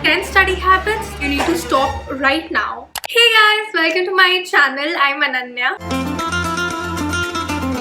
10 study habits you need to stop right now. Hey guys, welcome to my channel. I'm Ananya.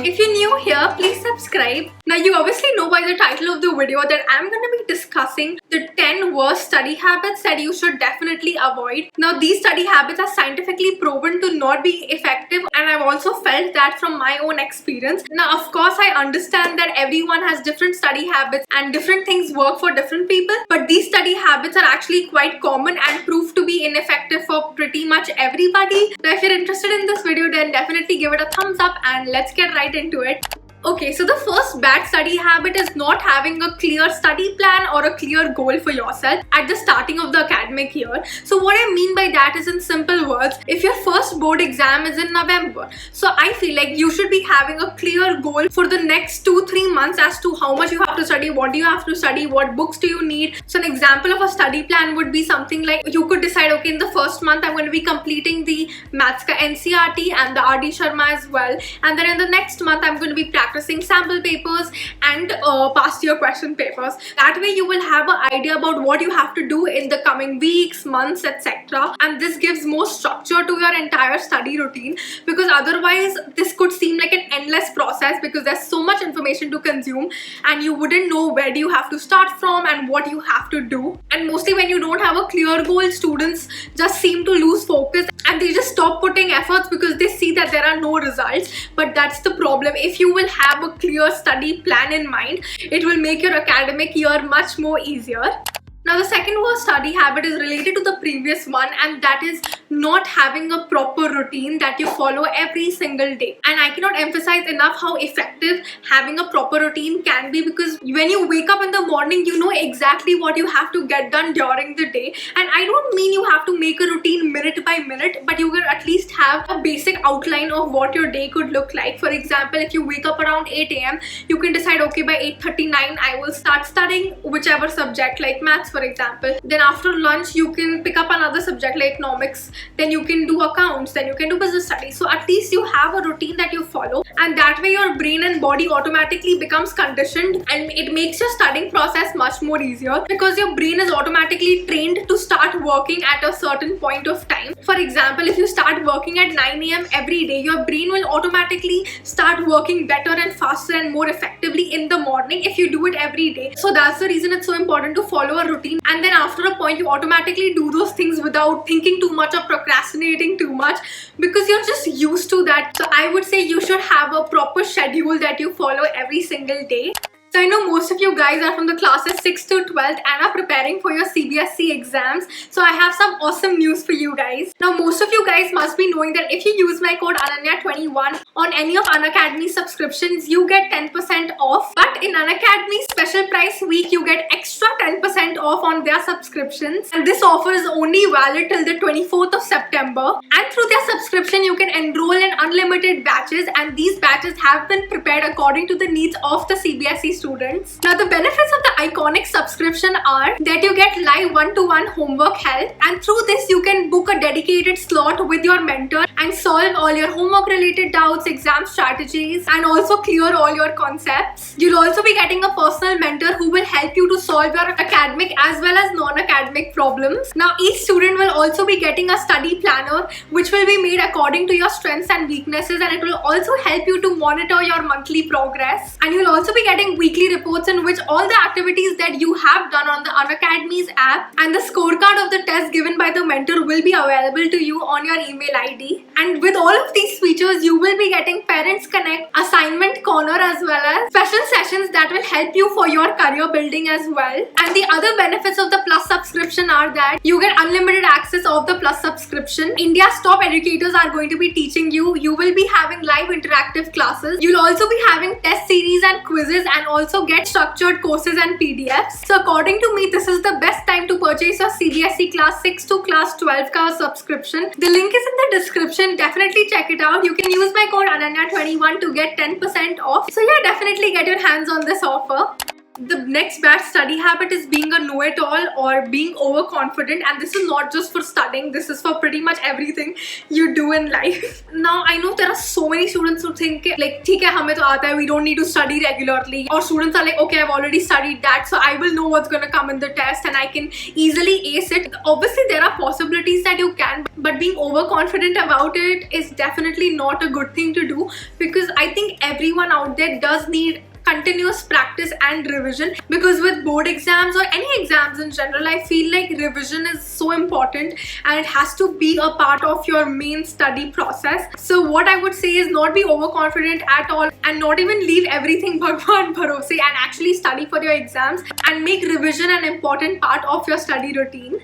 If you're new here, please subscribe. Now you obviously know by the title of the video that I'm going to be discussing the 10 worst study habits that you should definitely avoid. Now these study habits are scientifically proven to not be effective, and I've also felt that from my own experience. Now of course I understand that everyone has different study habits and different things work for different people, but these study habits are actually quite common and proved to be ineffective for pretty much everybody. Now if you're interested in this video, then definitely give it a thumbs up and let's get right into it. Okay, so the first bad study habit is not having a clear study plan or a clear goal for yourself at the starting of the academic year. So what I mean by that is, in simple words, if your first board exam is in November, so I feel like you should be having a clear goal for the next 2-3 months as to how much you have to study, what do you have to study, what books do you need. So an example of a study plan would be something like, you could decide, okay, in the first month I'm going to be completing the Maths ka NCERT and the RD Sharma as well, and then in the next month I'm going to be practicing sample papers and past year question papers. That way you will have an idea about what you have to do in the coming weeks, months, etc. And this gives more structure to your entire study routine, because otherwise this could seem like an endless process because there's so much information to consume and you wouldn't know where do you have to start from and what you have to do. And mostly when you don't have a clear goal, students just seem to lose focus and they just stop putting efforts because they see that there are no results. But that's the problem. If you will have a clear study plan in mind, it will make your academic year much more easier. Now the second worst study habit is related to the previous one, and that is not having a proper routine that you follow every single day. And I cannot emphasize enough how effective having a proper routine can be, because when you wake up in the morning, you know exactly what you have to get done during the day. And I don't mean you have to make a routine minute by minute, but you will at least have a basic outline of what your day could look like. For example, if you wake up around 8 a.m, you can decide, okay, by 8:39 I will start studying whichever subject, like maths for example. Then after lunch you can pick up another subject like economics, then you can do accounts, then you can do business studies. So at least you have a routine that you follow, and that way your brain and body automatically becomes conditioned, and it makes your studying process much more easier because your brain is automatically trained to start working at a certain point of time. For example, if you start working at 9 a.m. every day, your brain will automatically start working better and faster and more effectively in the morning if you do it every day. So that's the reason it's so important to follow a routine. And then after a point, you automatically do those things without thinking too much or procrastinating too much, because you're just used to that. So I would say you should have a proper schedule that you follow every single day. So I know most of you guys are from the classes 6th to 12th and are preparing for your CBSE exams. So I have some awesome news for you guys. Now most of you guys must be knowing that if you use my code Ananya21 on any of Unacademy subscriptions, you get 10% off. But in Unacademy special price week, you get extra 10% off on their subscriptions. And this offer is only valid till the 24th of September. And through their subscription, you can enroll in unlimited batches, and these batches have been prepared according to the needs of the CBSE students. Now the benefits of the Iconic subscription are that you get live one-to-one homework help, and through this you can book a dedicated slot with your mentor and solve all your homework related doubts, exam strategies, and also clear all your concepts. You'll also be getting a personal mentor who will help you to solve your academic as well as non-academic problems. Now each student will also be getting a study planner which will be made according to your strengths and weaknesses, and it will also help you to monitor your monthly progress. And you'll also be getting weekly reports in which all the activities that you have done on the Unacademy's app and the scorecard of the test given by the mentor will be available to you on your email ID. And with all of these features, you will be getting Parents Connect, Assignment Corner, as well as special sessions that will help you for your career building as well. And the other benefits of the Plus subscription are that you get unlimited access of the Plus subscription. India's top educators are going to be teaching you. You will be having live interactive classes. You'll also be having test series and quizzes, and also get structured courses and PDFs. So according to me, this is the best time to purchase your CBSE class 6 to class 12 ka subscription. The link is in the description. Definitely check it out. You can use my code Ananya21 to get 10% off. So yeah, definitely get your hands on this offer. The next bad study habit is being a know-it-all or being overconfident, and this is not just for studying, this is for pretty much everything you do in life. Now I know there are so many students who think like theek hai hame to aata hai, we don't need to study regularly, or students are like, okay, I've already studied that, so I will know what's gonna come in the test and I can easily ace it. Obviously there are possibilities that you can, but being overconfident about it is definitely not a good thing to do, because I think everyone out there does need continuous practice and revision, because with board exams or any exams in general, I feel like revision is so important and it has to be a part of your main study process. So what I would say is not be overconfident at all, and not even leave everything Bhagwan bharose, and actually study for your exams and make revision an important part of your study routine.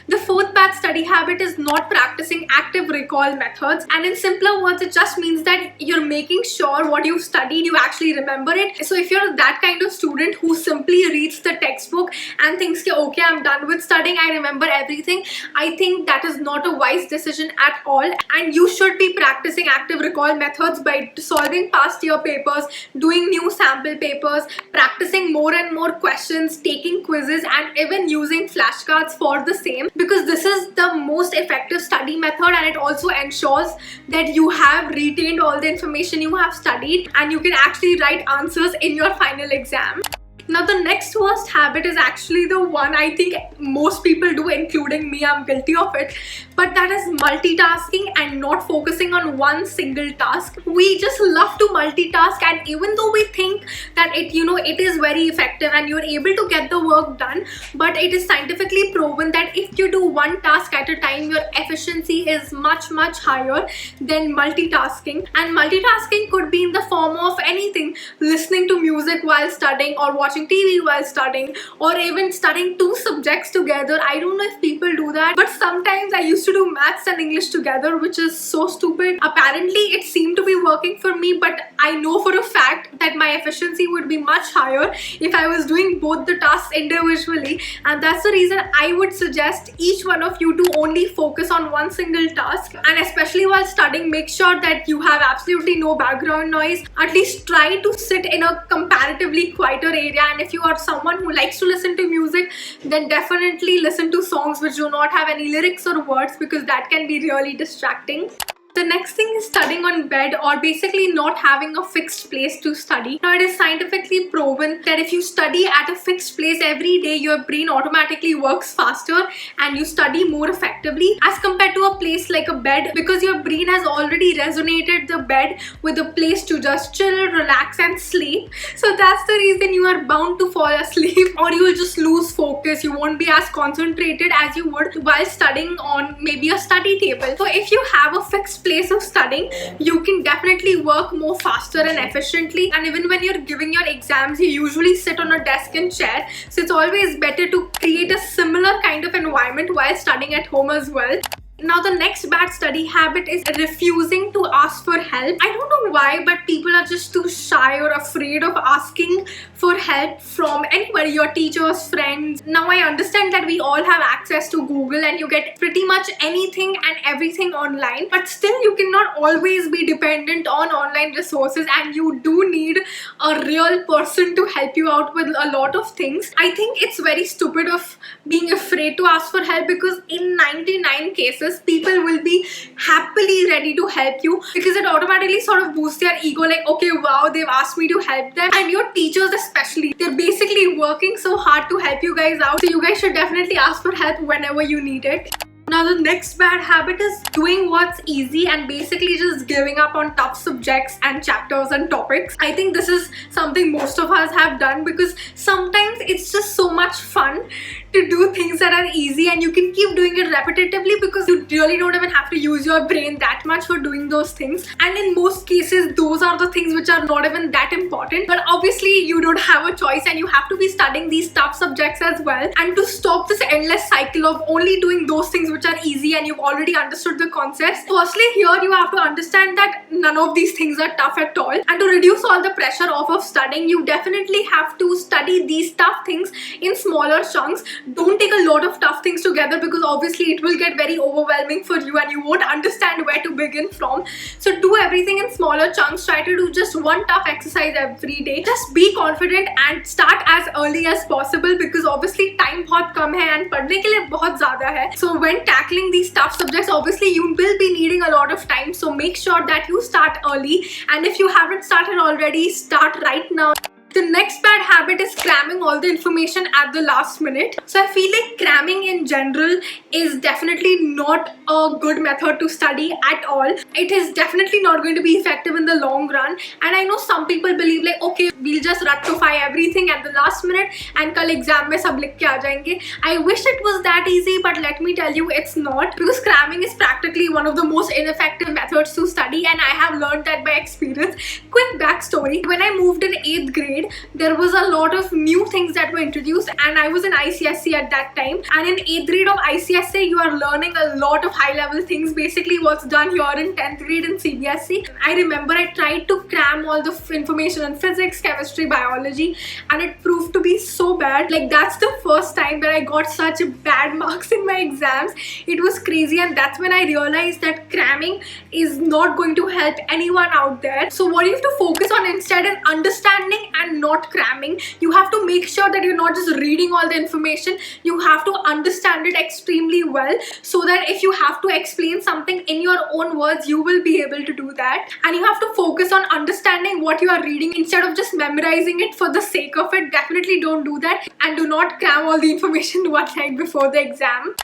The fourth bad study habit is not practicing active recall methods, and in simpler words it just means that you're making sure what you've studied you actually remember it. So if you're that kind of student who simply reads the textbook and thinks okay, I'm done with studying, I remember everything, I think that is not a wise decision at all, and you should be practicing active recall methods by solving past year papers, doing new sample papers, practicing more and more questions, taking quizzes, and even using flashcards for the same, because this is the most effective study method, and it also ensures that you have retained all the information you have studied and you can actually write answers in your final exam. Now the next worst habit is actually the one I think most people do, including me. I'm guilty of it, but that is multitasking and not focusing on one single task. We just love to multitask, and even though we think that it is very effective and you're able to get the work done, but it is scientifically proven that if you do one task at a time, your efficiency is much higher than multitasking. And multitasking could be in the form of anything: listening to music while studying, or watching TV while studying, or even studying two subjects together. I don't know if people do that, but sometimes I used to do maths and English together, which is so stupid. Apparently it seemed to be working for me, but I know for a fact that my efficiency would be much higher if I was doing both the tasks individually, and that's the reason I would suggest each one of you to only focus on one single task. And especially while studying, make sure that you have absolutely no background noise. At least try to sit in a comparatively quieter area, and if you are someone who likes to listen to music, then definitely listen to songs which do not have any lyrics or words, because that can be really distracting. The next thing is studying on bed, or basically not having a fixed place to study. Now it is scientifically proven that if you study at a fixed place every day, your brain automatically works faster and you study more effectively as compared to a place like a bed, because your brain has already resonated the bed with a place to just chill, relax and sleep. So that's the reason you are bound to fall asleep, or you will just lose focus. You won't be as concentrated as you would while studying on maybe a study table. So if you have a fixed place of studying, you can definitely work more faster and efficiently. And even when you're giving your exams, you usually sit on a desk and chair, so it's always better to create a similar kind of environment while studying at home as well. Now the next bad study habit is refusing to ask for help. I don't know why, but people are just too shy or afraid of asking for help from anybody, your teachers, friends. Now I understand that we all have access to Google and you get pretty much anything and everything online, but still you cannot always be dependent on online resources, and you do need a real person to help you out with a lot of things. I think it's very stupid of being afraid to ask for help, because in 99 cases people will be happily ready to help you, because it automatically sort of boosts their ego, like okay, wow, they've asked me to help them. And your teachers especially, they're basically working so hard to help you guys out, so you guys should definitely ask for help whenever you need it. Now the next bad habit is doing what's easy and basically just giving up on tough subjects and chapters and topics. I think this is something most of us have done, because sometimes it's just so much fun to do things that are easy and you can keep doing it repetitively, because you really don't even have to use your brain that much for doing those things. And in most cases, those are the things which are not even that important, but obviously you don't have a choice and you have to be studying these tough subjects as well. And to stop this endless cycle of only doing those things which are easy and you've already understood the concepts, firstly here you have to understand that none of these things are tough at all. And to reduce all the pressure off of studying, you definitely have to study these tough things in smaller chunks. Don't take a lot of tough things together together, because obviously it will get very overwhelming for you and you won't understand where to begin from. So do everything in smaller chunks. Try to do just one tough exercise every day. Just be confident and start as early as possible, because obviously time बहुत कम है and पढ़ने के लिए बहुत ज़्यादा है. So when tackling these tough subjects, obviously you will be needing a lot of time. So make sure that you start early, and if you haven't started already, start right now. The next bad habit is cramming all the information at the last minute. So I feel like cramming in general is definitely not a good method to study at all. It is definitely not going to be effective in the long run. And I know some people believe like, okay, we'll just rectify everything at the last minute and kal exam mein sab likh ke aa jayenge. I wish it was that easy, but let me tell you, it's not, because cramming is practically one of the most ineffective methods to study, and I have learned that by experience. Quick backstory: when I moved in 8th grade, there was a lot of new things that were introduced, and I was in ICSE at that time, and in 8th grade of ICSE you are learning a lot of high level things, basically what's done here in 10th grade in CBSE. I remember I tried to cram all the information on physics, chemistry, biology, and it proved to be so bad. Like, that's the first time that I got such bad marks in my exams. It was crazy, and that's when I realized that cramming is not going to help anyone out there. So what you have to focus on instead is understanding and not cramming. You have to make sure that you're not just reading all the information. You have to understand it extremely well, so that if you have to explain something in your own words, you will be able to do that. And you have to focus on understanding what you are reading instead of just memorizing it for the sake of it. Definitely don't do that, and do not cram all the information one night before the exam.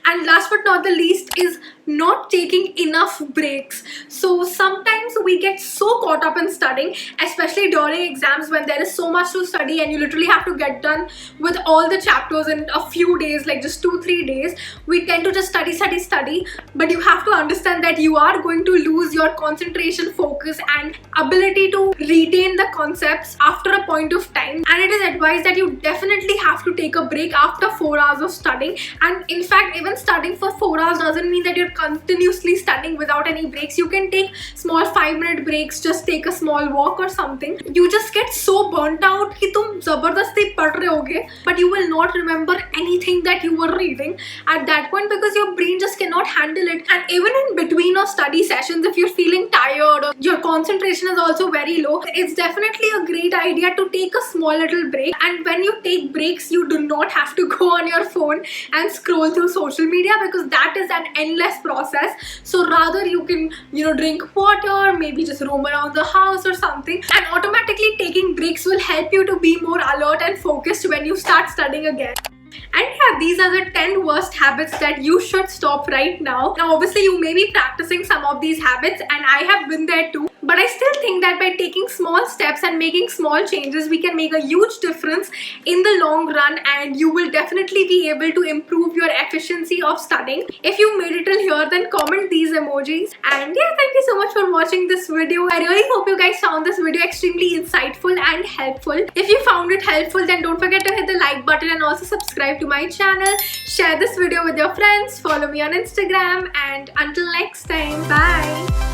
And last but not the least is not taking enough breaks. So sometimes we get so caught up in studying, especially during exams when there is so much to study and you literally have to get done with all the chapters in a few days, like just 2-3 days. We tend to just study, but you have to understand that you are going to lose your concentration, focus and ability to retain the concepts after a point of time. And it is advised that you definitely have to take a break after 4 hours of studying. And in fact, even studying for 4 hours doesn't mean that you're continuously studying without any breaks. You can take small 5-minute breaks, just take a small walk or something. You just get so burnt out कि तुम ज़बरदस्ती पढ़ रहे होगे, but you will not remember anything that you were reading at that point, because your brain just cannot handle it. And even in between or study sessions, if you're feeling tired or your concentration is also very low, it's definitely a great idea to take a small little break. And when you take breaks, you do not have to go on your phone and scroll through social media, because that is an endless process. So rather you can, drink water, maybe just roam around the house or something, and automatically taking breaks will help you to be more alert and focused when you start studying again. And yeah, these are the 10 worst habits that you should stop right now. Now obviously you may be practicing some of these habits, and I have been there too, but I still think that by taking small steps and making small changes, we can make a huge difference in the long run, and you will definitely be able to improve your efficiency of studying. If you made it till here, then comment these emojis. And yeah, thank you so much for watching this video. I really hope you guys found this video extremely insightful and helpful. If you found it helpful, then don't forget to hit the like button and also subscribe to my channel. Share this video with your friends, follow me on Instagram, and until next time, bye.